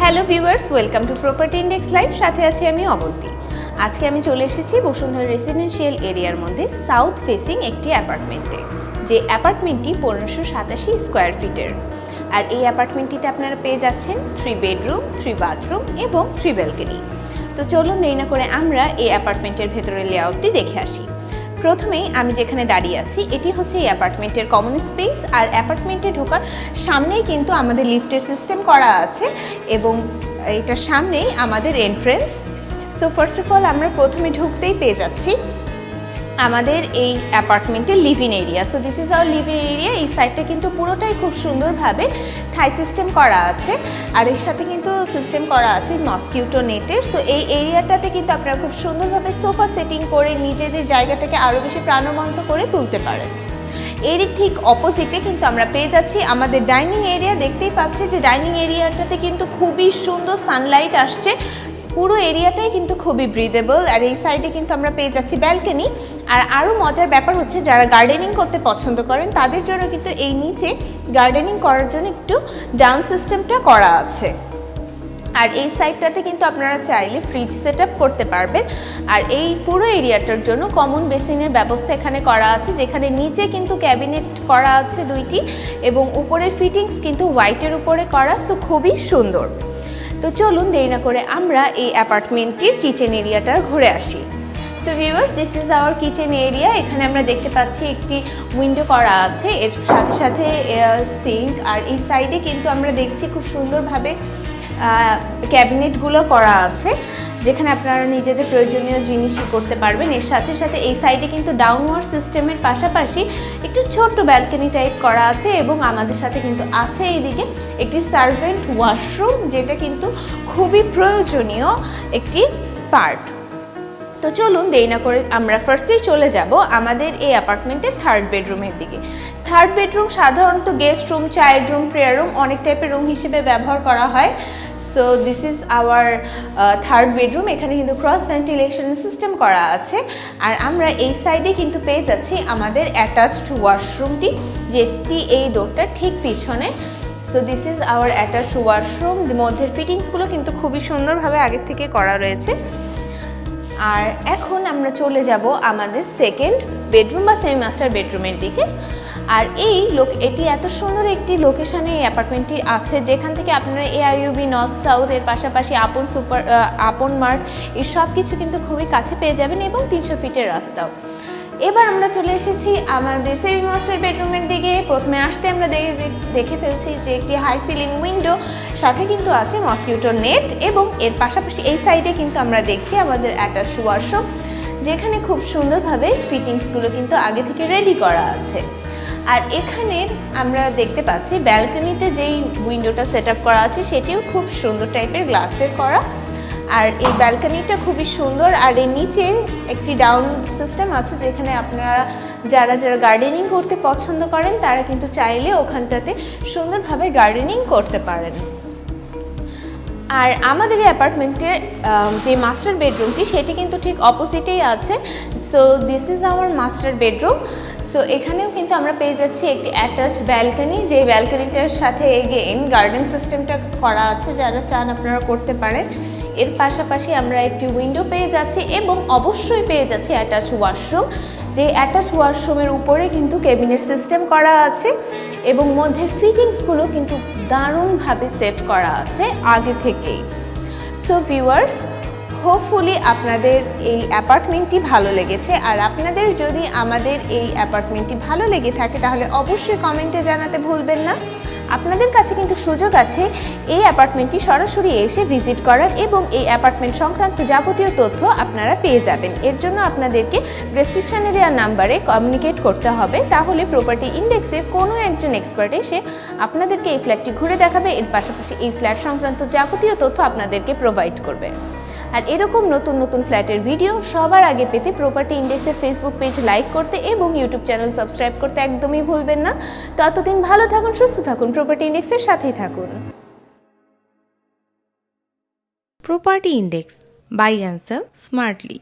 Hello viewers, welcome to property index live. সাথে আছি আমি অবন্তী। আজকে আমি চলে এসেছি বসুন্ধরা রেসিডেন্সিয়াল এরিয়ার মধ্যে সাউথ ফেসিং একটি অ্যাপার্টমেন্টে, যে অ্যাপার্টমেন্টটি 1587 স্কোয়ার ফিটের। আর এই অ্যাপার্টমেন্টটিতে আপনারা পেয়ে যাচ্ছেন 3 বেডরুম, 3 বাথরুম এবং 3 ব্যালকনি। তো চলুন দেরি না করে আমরা এই অ্যাপার্টমেন্টের ভেতরের লেআউটটি দেখে আসি। প্রথমেই আমি যেখানে দাঁড়িয়ে আছি এটি হচ্ছে এই অ্যাপার্টমেন্টের কমন স্পেস। আর অ্যাপার্টমেন্টে ঢোকার সামনেই কিন্তু আমাদের লিফটের সিস্টেম করা আছে এবং এটার সামনেই আমাদের entrance. So first of all আমরা প্রথমে ঢুকতেই পেয়ে যাচ্ছি আমাদের এই অ্যাপার্টমেন্টের living area. So this is our living area. এই সাইডটা কিন্তু পুরোটাই খুব সুন্দরভাবে থাই সিস্টেম করা আছে, আর এর সাথে কিন্তু সিস্টেম করা আছে মসকিউটো নেটের। সো এই এরিয়াটাতে কিন্তু আপনারা খুব সুন্দরভাবে সোফা সেটিং করে নিজেদের জায়গাটাকে আরও বেশি প্রাণবন্ত করে তুলতে পারেন। এরই ঠিক অপোজিটে কিন্তু আমরা পেয়ে যাচ্ছি আমাদের ডাইনিং এরিয়া। দেখতেই পাচ্ছি যে ডাইনিং এরিয়াটাতে কিন্তু খুবই সুন্দর সানলাইট আসছে, পুরো এরিয়াটাই কিন্তু খুবই ব্রিদেবল। আর এই সাইডে কিন্তু আমরা পেয়ে যাচ্ছি ব্যালকনি। আর আরও মজার ব্যাপার হচ্ছে যারা গার্ডেনিং করতে পছন্দ করেন তাদের জন্য কিন্তু এই নিচে গার্ডেনিং করার জন্য একটু ডাউন সিস্টেমটা করা আছে। আর এই সাইডটাতে কিন্তু আপনারা চাইলে ফ্রিজ সেট আপ করতে পারবেন। আর এই পুরো এরিয়াটার জন্য কমন বেসিনের ব্যবস্থা এখানে করা আছে, যেখানে নিচে কিন্তু ক্যাবিনেট করা আছে 2টি এবং উপরের ফিটিংস কিন্তু হোয়াইটের উপরে করা। সো খুবই সুন্দর। তো চলুন দেরি না করে আমরা এই অ্যাপার্টমেন্টটির কিচেন এরিয়াটা ঘুরে আসি। So viewers, this is our kitchen area. এখানে আমরা দেখতে পাচ্ছি একটি উইন্ডো করা আছে, এর সাথে সাথে সিঙ্ক। আর এই সাইডে কিন্তু আমরা দেখছি খুব সুন্দরভাবে ক্যাবিনেটগুলো করা আছে, যেখানে আপনারা নিজেদের প্রয়োজনীয় জিনিসই করতে পারবেন। এর সাথে সাথে এই সাইডে কিন্তু ডাউনওয়ার্ড সিস্টেমের পাশাপাশি একটু ছোট্ট ব্যালকনি টাইপ করা আছে এবং আমাদের সাথে কিন্তু আছে এইদিকে একটি সার্ভেন্ট ওয়াশরুম, যেটা কিন্তু খুবই প্রয়োজনীয় একটি পার্ট। তো চলুন দেরি না করে আমরা ফার্স্টেই চলে যাব আমাদের এই অ্যাপার্টমেন্টের 3rd বেডরুমের দিকে। 3rd বেডরুম সাধারণত guest room, child room, prayer room অনেক টাইপের রুম হিসেবে ব্যবহার করা হয়। So this is our 3rd bedroom. এখানে কিন্তু ক্রস ভেন্টিলেশন সিস্টেম করা আছে। আর আমরা এই সাইডে কিন্তু পেয়ে যাচ্ছি আমাদের অ্যাটাচড ওয়াশরুমটি, যেটি এই ডোরটা ঠিক পিছনে। So this is our attached washroom. মধ্যের ফিটিংসগুলো কিন্তু খুবই সুন্দরভাবে আগের থেকে করা রয়েছে। আর এখন আমরা চলে যাব আমাদের 2nd বেডরুম বা সেমি মাস্টার বেডরুমের দিকে। আর এটি এত সুন্দর একটি লোকেশানে এই অ্যাপার্টমেন্টটি আছে, যেখান থেকে আপনারা AIUB, নর্থ সাউথ, এর পাশাপাশি আপন মার্ট এই সব কিছু কিন্তু খুবই কাছে পেয়ে যাবেন এবং 300 ফিটের রাস্তাও। এবার আমরা চলে এসেছি আমাদের সেমি মাস্টার বেডরুমের দিকে। প্রথমে আসতে আমরা দেখে ফেলছি যে একটি হাই সিলিং উইন্ডো, সাথে কিন্তু আছে মসকিউটো নেট এবং এর পাশাপাশি এই সাইডে কিন্তু আমরা দেখছি আমাদের অ্যাটাচড ওয়াশরুম, যেখানে খুব সুন্দরভাবে ফিটিংসগুলো কিন্তু আগে থেকে রেডি করা আছে। আর এখানে আমরা দেখতে পাচ্ছি ব্যালকনিতে যেই উইন্ডোটা সেট আপ করা আছে সেটিও খুব সুন্দর টাইপের গ্লাসের করা। আর এই ব্যালকনিটা খুবই সুন্দর। আর এর নিচে একটি ডাউন সিস্টেম আছে, যেখানে আপনারা যারা গার্ডেনিং করতে পছন্দ করেন তারা কিন্তু চাইলে ওখানটাতে সুন্দরভাবে গার্ডেনিং করতে পারেন। আর আমাদের এই অ্যাপার্টমেন্টের যে মাস্টার বেডরুমটি সেটি কিন্তু ঠিক অপোজিটেই আছে। So this is our master bedroom. So এখানেও কিন্তু আমরা পেয়ে যাচ্ছি একটি অ্যাটাচ ব্যালকনি, যে ব্যালকনিটার সাথে এগেইন গার্ডেন সিস্টেমটা করা আছে, যারা চান আপনারা করতে পারেন। এর পাশাপাশি আমরা একটি উইন্ডো পেয়ে যাচ্ছি এবং অবশ্যই পেয়ে যাচ্ছি অ্যাটাচ ওয়াশরুম, যে অ্যাটাচ ওয়াশরুমের উপরে কিন্তু ক্যাবিনেট সিস্টেম করা আছে এবং মধ্যে ফিটিংসগুলো কিন্তু দারুণভাবে সেট করা আছে আগে থেকেই। সো ভিউয়ার্স, হোপফুলি আপনাদের এই অ্যাপার্টমেন্টটি ভালো লেগেছে। আর আপনাদের যদি আমাদের এই অ্যাপার্টমেন্টটি ভালো লেগে থাকে তাহলে অবশ্যই কমেন্টে জানাতে ভুলবেন না। আপনাদের কাছে কিন্তু সুযোগ আছে এই অ্যাপার্টমেন্টটি সরাসরি এসে ভিজিট করার এবং এই অ্যাপার্টমেন্ট সংক্রান্ত যাবতীয় তথ্য আপনারা পেয়ে যাবেন। এর জন্য আপনাদেরকে ডেসক্রিপশনে দেওয়া নাম্বারে কমিউনিকেট করতে হবে, তাহলে প্রপার্টি ইন্ডেক্সের কোনো একজন এক্সপার্ট এসে আপনাদেরকে এই ফ্ল্যাটটি ঘুরে দেখাবে, এর পাশাপাশি এই ফ্ল্যাট সংক্রান্ত যাবতীয় তথ্য আপনাদেরকে প্রোভাইড করবে। আর এরকম নতুন নতুন ফ্ল্যাটের ভিডিও সবার আগে পেতে প্রপার্টি ইন্ডেক্সের ফেসবুক পেজ লাইক করতে এবং ইউটিউব চ্যানেল সাবস্ক্রাইব করতে একদমই ভুলবেন না। ততদিন ভালো থাকুন, সুস্থ থাকুন, প্রপার্টি ইন্ডেক্সের সাথেই থাকুন। Property index, buy and sell smartly.